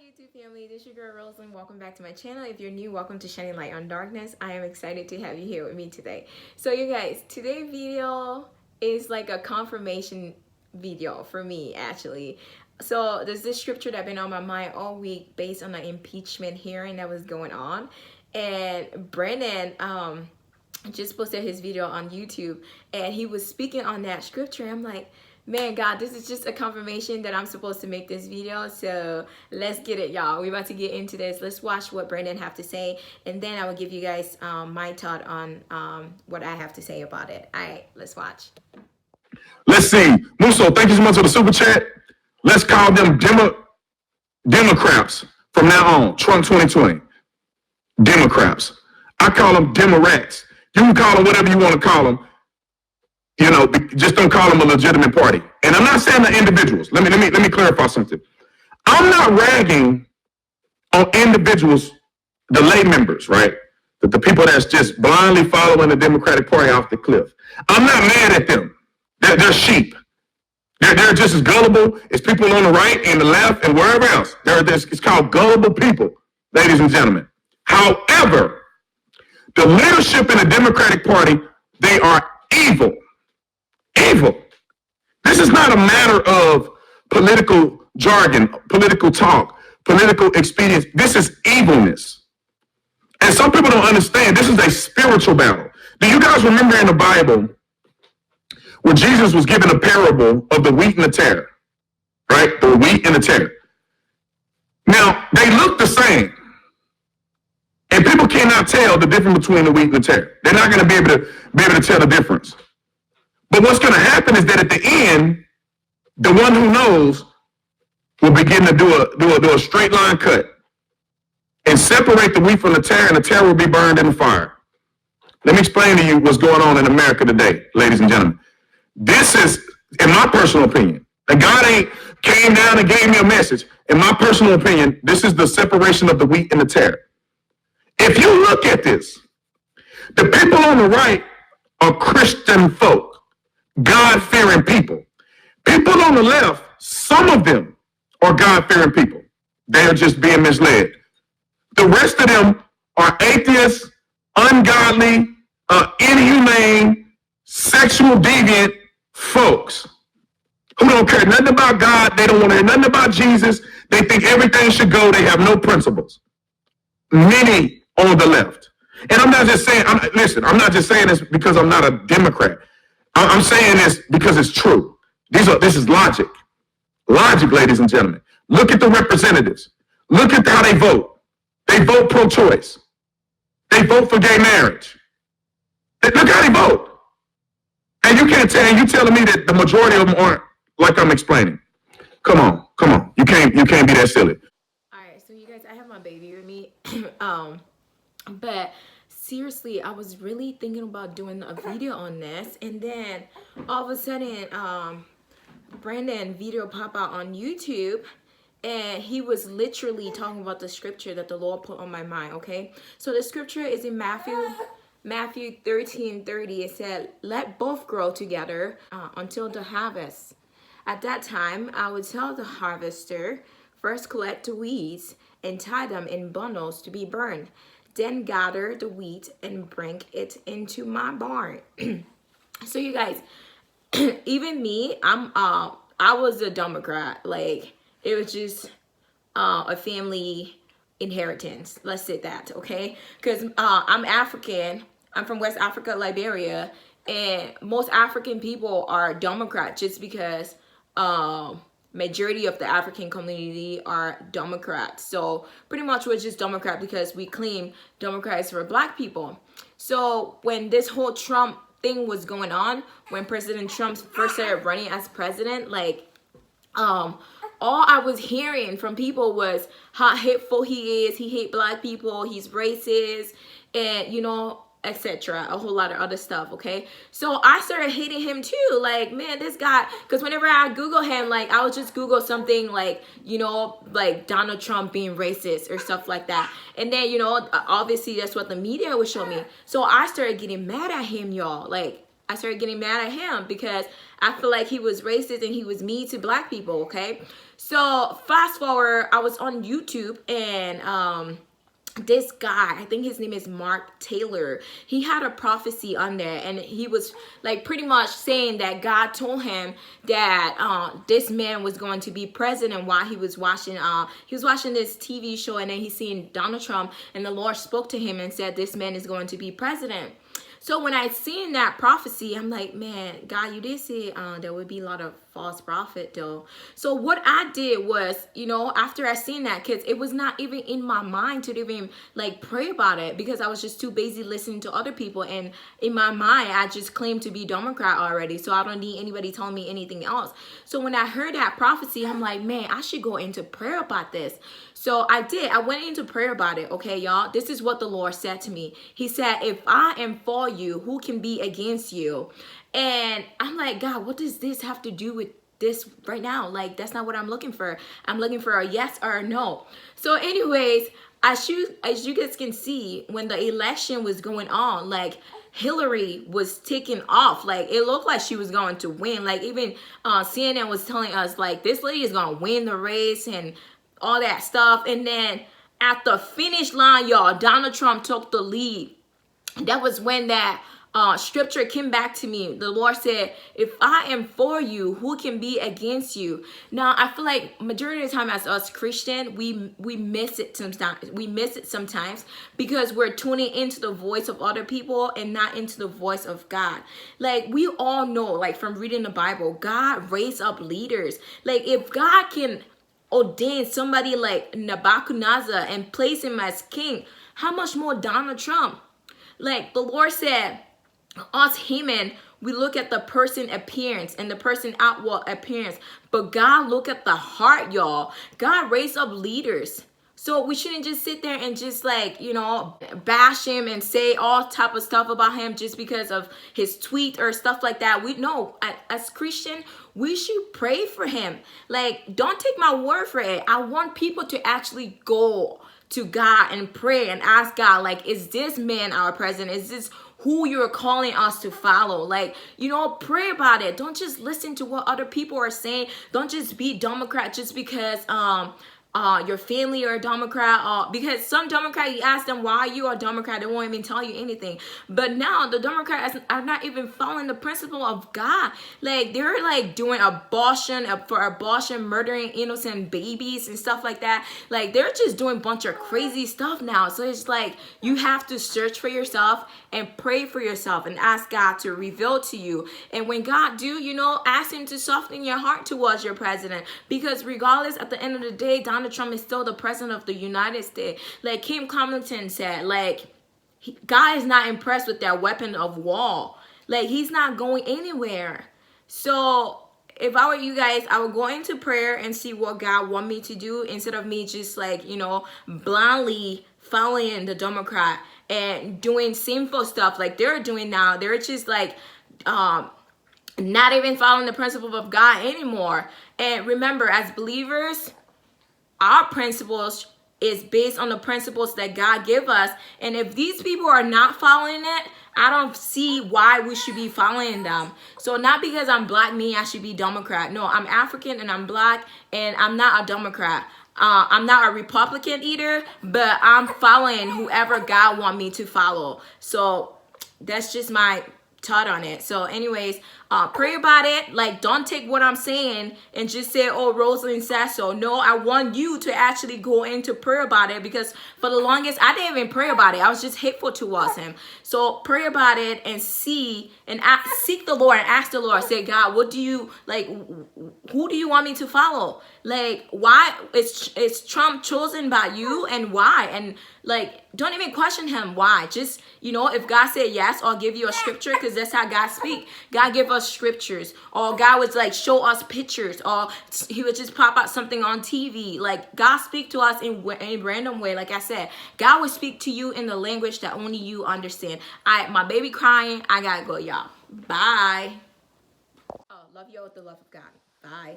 YouTube family, this is your girl Rosalind. Welcome back to my channel. If you're new, welcome to Shining Light on Darkness. I am excited to have you here with me today. So you guys, today's video is like a confirmation video for me actually. So there's this scripture that's been on my mind all week based on the impeachment hearing that was going on. And Brandon just posted his video on YouTube and he was speaking on that scripture. I'm like, man, God, this is just a confirmation that I'm supposed to make this video. So let's get it, y'all. We're about to get into this. Let's watch what Brandon have to say, and then I will give you guys my thought on what I have to say about it. All right, let's watch. Let's see. Musso, thank you so much for the super chat. Let's call them Democrats from now on. Trump 2020. Democrats. I call them Democrats. You can call them whatever you want to call them. You know, just don't call them a legitimate party. And I'm not saying the individuals. Let me clarify something. I'm not ragging on individuals, the lay members, right? The people that's just blindly following the Democratic Party off the cliff. I'm not mad at them. They're sheep. They're just as gullible as people on the right and the left and wherever else. It's called gullible people, ladies and gentlemen. However, the leadership in the Democratic Party, they are evil. Evil. This is not a matter of political jargon, political talk, political expedience. This is evilness. And some people don't understand this is a spiritual battle. Do you guys remember in the Bible where Jesus was given a parable of the wheat and the tare? Right? The wheat and the tare. Now, they look the same. And people cannot tell the difference between the wheat and the tare. They're not going to be able to tell the difference. But what's going to happen is that at the end, the one who knows will begin to do a straight line cut and separate the wheat from the tare, and the tare will be burned in the fire. Let me explain to you what's going on in America today, ladies and gentlemen. This is, in my personal opinion, and God ain't came down and gave me a message. In my personal opinion, this is the separation of the wheat and the tare. If you look at this, the people on the right are Christian folk. God-fearing people. People on the left, some of them are God-fearing people. They are just being misled. The rest of them are atheists, ungodly, inhumane, sexual deviant folks who don't care nothing about God. They don't want to hear nothing about Jesus. They think everything should go. They have no principles. Many on the left. And I'm not just saying, I'm not just saying this because I'm not a Democrat. I'm saying this because it's true. This is logic. Logic, ladies and gentlemen. Look at the representatives. Look at how they vote. They vote pro-choice. They vote for gay marriage. Look how they vote. And you can't tell, and you telling me that the majority of them aren't like I'm explaining. Come on. You can't be that silly. All right, so you guys, I have my baby with me. But seriously, I was really thinking about doing a video on this, and then all of a sudden Brandon video pop out on YouTube, and he was literally talking about the scripture that the Lord put on my mind. Okay, so the scripture is in Matthew 13:30. It said, let both grow together until the harvest. At that time I would tell the harvester, first collect the weeds and tie them in bundles to be burned, then gather the wheat and bring it into my barn. So you guys, even me, I was a Democrat. Like, it was just a family inheritance. Let's say that, okay? Because I'm African. I'm from West Africa, Liberia, and most African people are Democrat just because majority of the African community are Democrats. So pretty much we're just Democrat because we claim Democrats for black people. So when this whole Trump thing was going on, when President Trump first started running as president, like all I was hearing from people was how hateful he is. He hate black people. He's racist, and you know, etc. A whole lot of other stuff. Okay, so I started hating him too. Like, man, this guy, because whenever I Google him, like I would just Google something like, you know, like Donald Trump being racist or stuff like that, and then, you know, obviously that's what the media would show me. So I started getting mad at him, y'all. Like, I started getting mad at him because I feel like he was racist and he was mean to black people, okay? So fast forward, I was on YouTube and this guy, I think his name is Mark Taylor, he had a prophecy on there, and he was like pretty much saying that God told him that this man was going to be president while he was watching this TV show, and then he seen Donald Trump, and the Lord spoke to him and said this man is going to be president. So when I seen that prophecy, I'm like, man, God, you did say there would be a lot of false prophet though. So what I did was, after I seen that, because it was not even in my mind to even like pray about it, because I was just too busy listening to other people, and in my mind I just claimed to be Democrat already, so I don't need anybody telling me anything else. So when I heard that prophecy, I'm like, man, I should go into prayer about this. So I did. I went into prayer about it. Okay, y'all. This is what the Lord said to me. He said, if I am for you, who can be against you? And I'm like, God, what does this have to do with this right now? Like, that's not what I'm looking for. I'm looking for a yes or a no. So anyways, as you guys can see, when the election was going on, like, Hillary was taking off. Like, it looked like she was going to win. Like, even CNN was telling us, like, this lady is going to win the race and all that stuff. And then at the finish line, y'all, Donald Trump took the lead. That was when that scripture came back to me. The Lord said, if I am for you, who can be against you? Now, I feel like majority of the time as us Christian, we miss it sometimes. We miss it sometimes because we're tuning into the voice of other people and not into the voice of God. Like, we all know, like, from reading the Bible, God raised up leaders. Like, if God can ordain somebody like Nebuchadnezzar and place him as king, how much more Donald Trump? Like, the Lord said, us human, we look at the person appearance and the person outward appearance, but God look at the heart, y'all. God raised up leaders. So we shouldn't just sit there and just like, bash him and say all type of stuff about him just because of his tweet or stuff like that. We know as Christian, we should pray for him. Like, don't take my word for it. I want people to actually go to God and pray and ask God, like, is this man our president? Is this who you're calling us to follow? Like, pray about it. Don't just listen to what other people are saying. Don't just be Democrat just because your family are a Democrat, because some Democrat, you ask them why you are a Democrat, they won't even tell you anything. But now the Democrats are not even following the principle of God. Like, they're like doing abortion, murdering innocent babies and stuff like that. Like, they're just doing a bunch of crazy stuff now. So it's like, you have to search for yourself and pray for yourself and ask God to reveal to you. And when God do, ask him to soften your heart towards your president, because regardless, at the end of the day, Donald Trump is still the president of the United States. Like Kim Compton said, like, God is not impressed with that weapon of war. Like, he's not going anywhere. So if I were you guys, I would go into prayer and see what God want me to do, instead of me just like, blindly following the Democrat and doing sinful stuff like they're doing now. They're just like not even following the principle of God anymore. And remember, as believers, our principles is based on the principles that God give us. And if these people are not following it, I don't see why we should be following them. So not because I'm black, I should be Democrat. No, I'm African and I'm black and I'm not a Democrat. I'm not a Republican either, but I'm following whoever God want me to follow. So that's just my thought on it. So anyways, pray about it. Like, don't take what I'm saying and just say, oh, Rosalind says so. No, I want you to actually go into prayer about it, because for the longest, I didn't even pray about it. I was just hateful towards him. So pray about it and see and seek the Lord and ask the Lord, say, God, what do you, like, who do you want me to follow? Like, why is Trump chosen by you, and why? And like, don't even question him. Why? Just, if God said yes, I'll give you a scripture, because that's how God speak. God give us scriptures, or God would like show us pictures, or he would just pop out something on TV. Like, God speak to us in a random way. Like I said, God will speak to you in the language that only you understand. My baby crying. I gotta go, y'all. Bye. Oh, love you with the love of God. Bye.